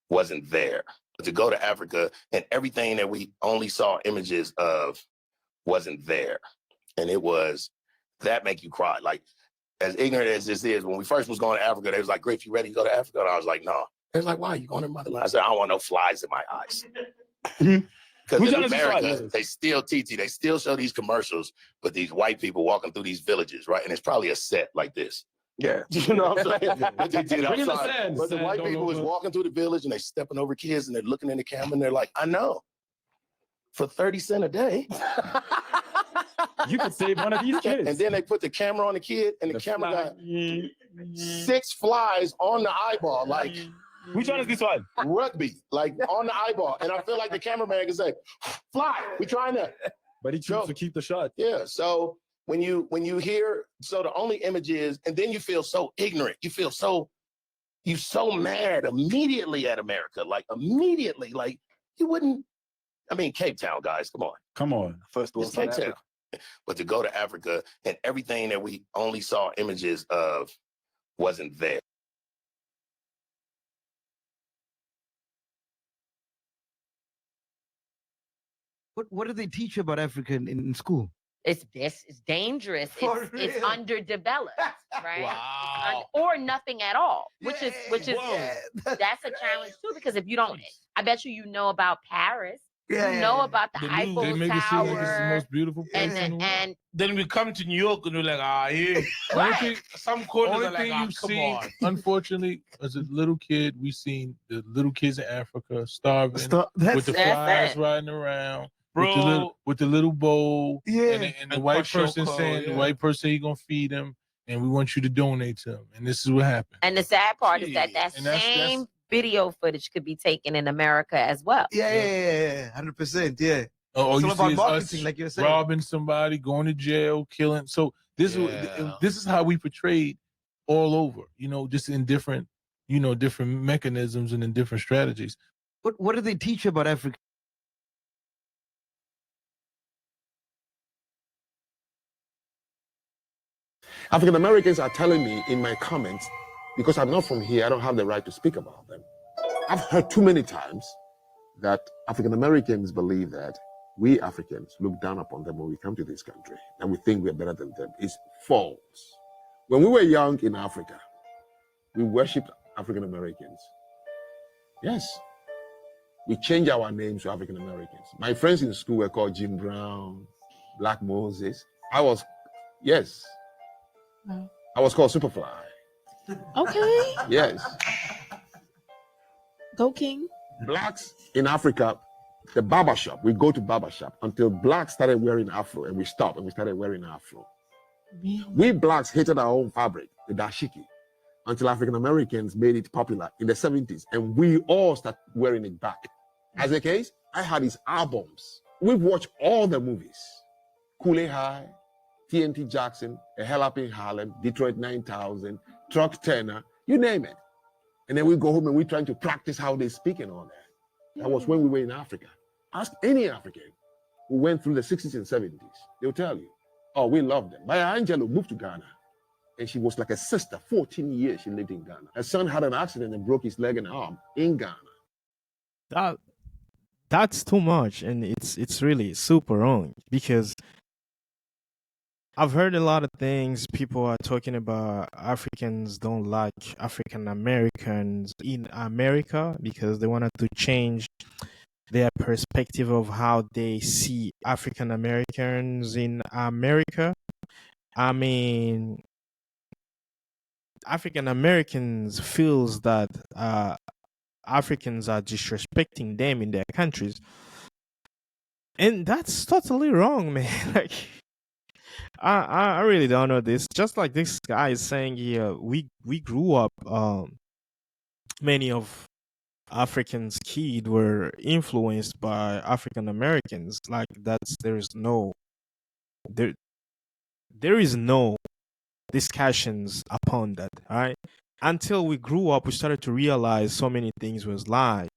wasn't there. But to go to Africa and everything that we only saw images of wasn't there. And it was, that make you cry. Like, as ignorant as this is, when we first was going to Africa, they was like, Griff, you ready to go to Africa? And I was like, no. They was like, why? You going to motherland? I said, I don't want no flies in my eyes. Because in America, they still TT, they still show these commercials with these white people walking through these villages, right? And it's probably a set like this. Yeah, you know what I'm saying? But they did outside. But the white people was walking through the village and they stepping over kids and they're looking in the camera and they're like, I know. For 30 cents a day. You could save one of these kids. And then they put the camera on the kid and the camera got 6 flies on the eyeball. Like, which one is this one? Rugby, like on the eyeball. And I feel like the cameraman can say, fly, we trying to. But he chose to keep the shot. Yeah, so when you hear, so the only image is, and then you feel so ignorant. You feel so, you so mad immediately at America. Like immediately, like you wouldn't, I mean, Cape Town, guys, come on. Come on. First of all, Cape Town. But to go to Africa and everything that we only saw images of wasn't there. What do they teach you about Africa in school? It's dangerous. It's underdeveloped, right? Wow. Or nothing at all, which is that's a challenge too, because if you don't, I bet you know about Paris. You know about the Eiffel They make it seem like it's the most beautiful place and then we come to New York and we're like, yeah. Right. Some corners are like, come on. Unfortunately, as a little kid, we seen the little kids in Africa starving with the flies riding around. Bro. With the little bowl. Yeah. And the white person saying, the white person, he gonna feed him, and we want you to donate to him. And this is what happened. And the sad part is that same video footage could be taken in America as well. Yeah, 100%, yeah. Or you about see marketing, us like you're saying. robbing somebody, going to jail, killing. So this is how we portrayed all over, just in different, different mechanisms and in different strategies. What do they teach you about Africa? African Americans are telling me in my comments, because I'm not from here, I don't have the right to speak about them. I've heard too many times that African Americans believe that we Africans look down upon them when we come to this country, and we think we're better than them. It's false. When we were young in Africa, we worshipped African Americans. Yes. We changed our names to African Americans. My friends in school were called Jim Brown, Black Moses. I was called Superfly. Okay. Yes. Go King. Blacks in Africa, the barbershop, we go to barbershop until blacks started wearing afro, and we stopped and we started wearing afro. Really? We blacks hated our own fabric, the dashiki, until African Americans made it popular in the 70s, and we all started wearing it back. As a case, I had his albums. We've watched all the movies. Kool-Aid High, TNT Jackson, A Hell Up in Harlem, Detroit 9000, Truck Turner, you name it. And then we go home and we're trying to practice how they speak and all that. That was when we were in Africa. Ask any African who went through the 60s and 70s. They'll tell you, oh, we love them. Maya Angelou moved to Ghana, and she was like a sister. 14 years she lived in Ghana. Her son had an accident and broke his leg and arm in Ghana. That's too much, and it's really super wrong, because I've heard a lot of things. People are talking about Africans don't like African Americans in America because they wanted to change their perspective of how they see African Americans in America. I mean, African Americans feels that Africans are disrespecting them in their countries, and that's totally wrong, man. Like, I really don't know this. Just like this guy is saying here, we grew up. Many of Africans' kids were influenced by African Americans. Like there is no discussions upon that. All right. Until we grew up, we started to realize so many things was lie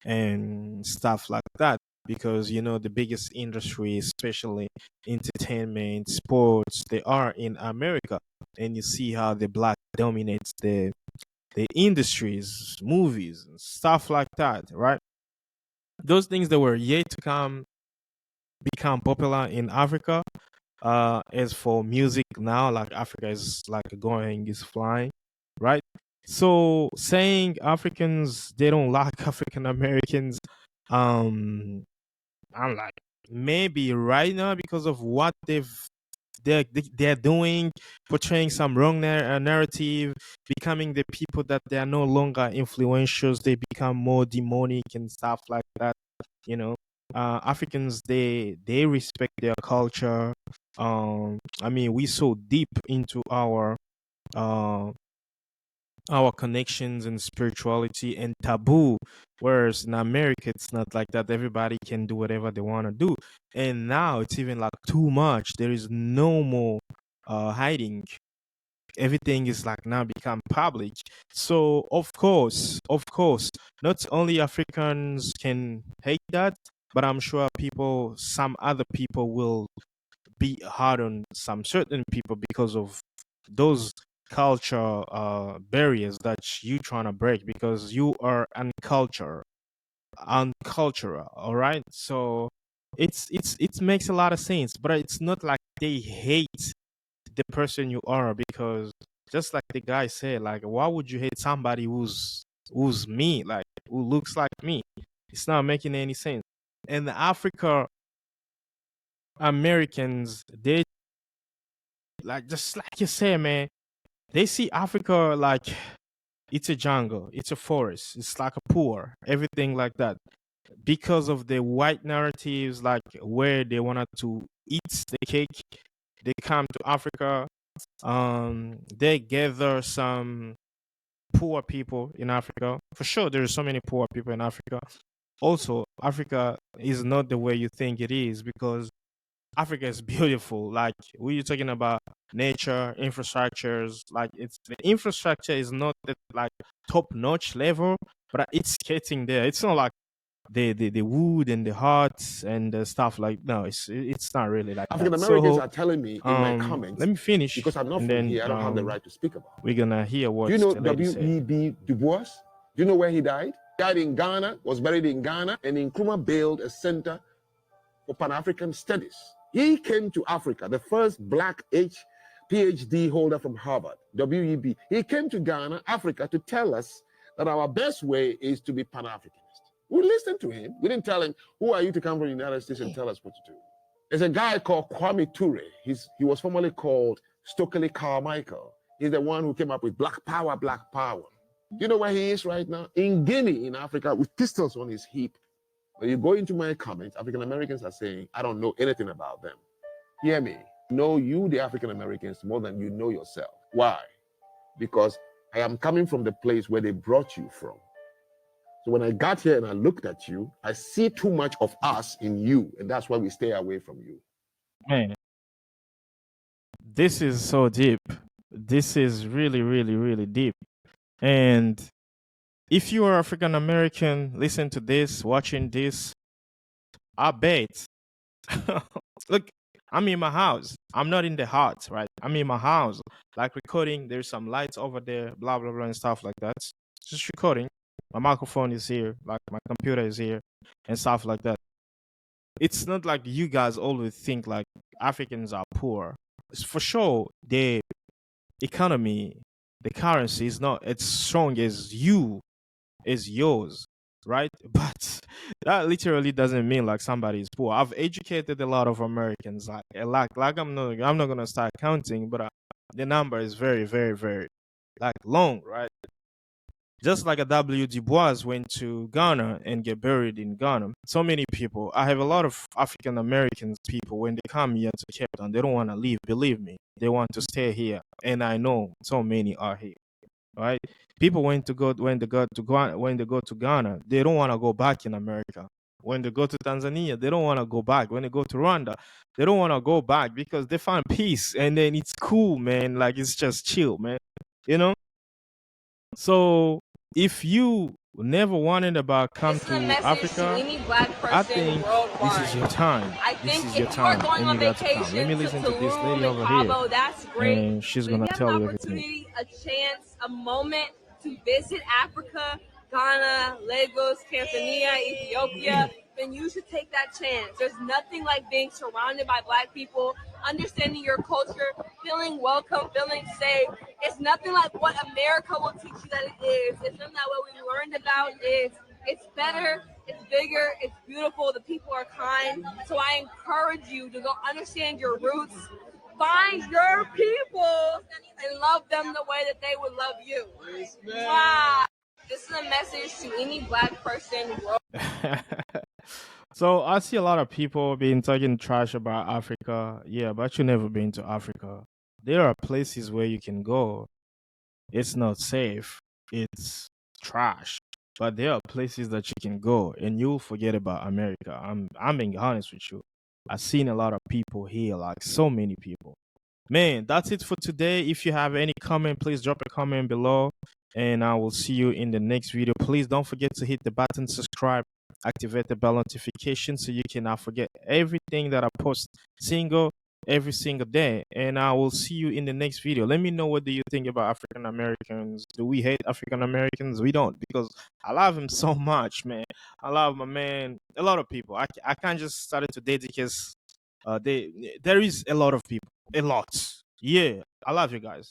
and stuff like that. Because, the biggest industry, especially entertainment, sports, they are in America. And you see how the black dominates the the industries, movies, and stuff like that, right? Those things that were yet to become popular in Africa. As for music now, like Africa is like is flying, right? So saying Africans they don't like African Americans, I'm like maybe right now because of what they're doing, portraying some wrong narrative, becoming the people that they are no longer influential. They become more demonic and stuff like that. You know, Africans they respect their culture. I mean, we so deep into uh our connections and spirituality and taboo, whereas in America it's not like that. Everybody can do whatever they want to do, and now it's even like too much. There is no more hiding. Everything is like now become public. So of course not only Africans can hate that, but I'm sure some other people will be hard on some certain people because of those culture barriers that you trying to break because you are uncultural, all right? So it makes a lot of sense, but it's not like they hate the person you are, because just like the guy said, like why would you hate somebody who's me, like who looks like me? It's not making any sense. And the Africa Americans, they like just like you said, man, they see Africa like it's a jungle, it's a forest, it's like a poor, everything like that. Because of the white narratives, like where they wanted to eat the cake, they come to Africa. They gather some poor people in Africa. For sure, there's so many poor people in Africa. Also, Africa is not the way you think it is, because Africa is beautiful. Like we are talking about nature, infrastructures. Like it's the infrastructure is not that like top notch level, but it's getting there. It's not like the wood and the hearts and the stuff like no, it's not really like African that. Americans So are telling me in my comments, let me finish because I'm not and from then here, I don't have the right to speak about it. we're gonna hear what Do you know the lady said. W.E.B. Du Bois? Do you know where he died? He died in Ghana, was buried in Ghana, and Nkrumah built a center for Pan-African studies. He came to Africa, the first black PhD holder from Harvard, W.E.B. He came to Ghana, Africa, to tell us that our best way is to be Pan-Africanist. We listened to him. We didn't tell him, who are you to come from the United States and tell us what to do? There's a guy called Kwame Ture. He was formerly called Stokely Carmichael. He's the one who came up with Black Power, Black Power. Do you know where he is right now? In Guinea, in Africa, with pistols on his hip. When you go into my comments, African Americans are saying, I don't know anything about them. Hear me. Know you, the African Americans, more than you know yourself. Why? Because I am coming from the place where they brought you from. So when I got here and I looked at you, I see too much of us in you, and that's why we stay away from you. Man, this is so deep. This is really, really, really deep. And if you are African American, listen to this, watching this, I bet. Look, I'm in my house. I'm not in the hut, right? I'm in my house, like recording. There's some lights over there, blah, blah, blah, and stuff like that. Just recording. My microphone is here, like my computer is here, and stuff like that. It's not like you guys always think like Africans are poor. It's for sure, the economy, the currency is not as strong as yours, right? But that literally doesn't mean like somebody is poor. I've educated a lot of Americans, like I'm not gonna start counting, but the number is very, very, very like long, right? Just like a W. Du Bois went to Ghana and get buried in Ghana. So many people. I have a lot of African Americans people when they come here to Cape Town, they don't want to leave. Believe me, they want to stay here, and I know so many are here. Right? People when they go to Ghana, they don't want to go back in America. When they go to Tanzania, they don't want to go back. When they go to Rwanda, they don't want to go back because they find peace, and then it's cool, man. Like it's just chill, man. You know. So if you never wanted about come to Africa, I think this is your time. This is your time, and you got to come. Let me listen to this lady over here, and she's gonna tell you everything. A chance, a moment to visit Africa, Ghana, Lagos, Tanzania, Ethiopia, then you should take that chance. There's nothing like being surrounded by Black people, understanding your culture, feeling welcome, feeling safe. It's nothing like what America will teach you that it is. It's nothing like what we learned about it. It's better, it's bigger, it's beautiful, the people are kind. So I encourage you to go understand your roots, find your people, and love them the way that they would love you. Wow. This is a message to any Black person. So I see a lot of people being talking trash about Africa. Yeah, but you never been to Africa. There are places where you can go. It's not safe. It's trash. But there are places that you can go and you'll forget about America. I'm being honest with you. I've seen a lot of people here, like so many people. Man, that's it for today. If you have any comment, please drop a comment below. And I will see you in the next video. Please don't forget to hit the button, subscribe, activate the bell notification so you cannot forget everything that I post every single day. And I will see you in the next video. Let me know, what do you think about African Americans? Do we hate African Americans? We don't, because I love him so much, man. I love my man. A lot of people. I can't just start it today because there is a lot of people. A lot. Yeah. I love you guys.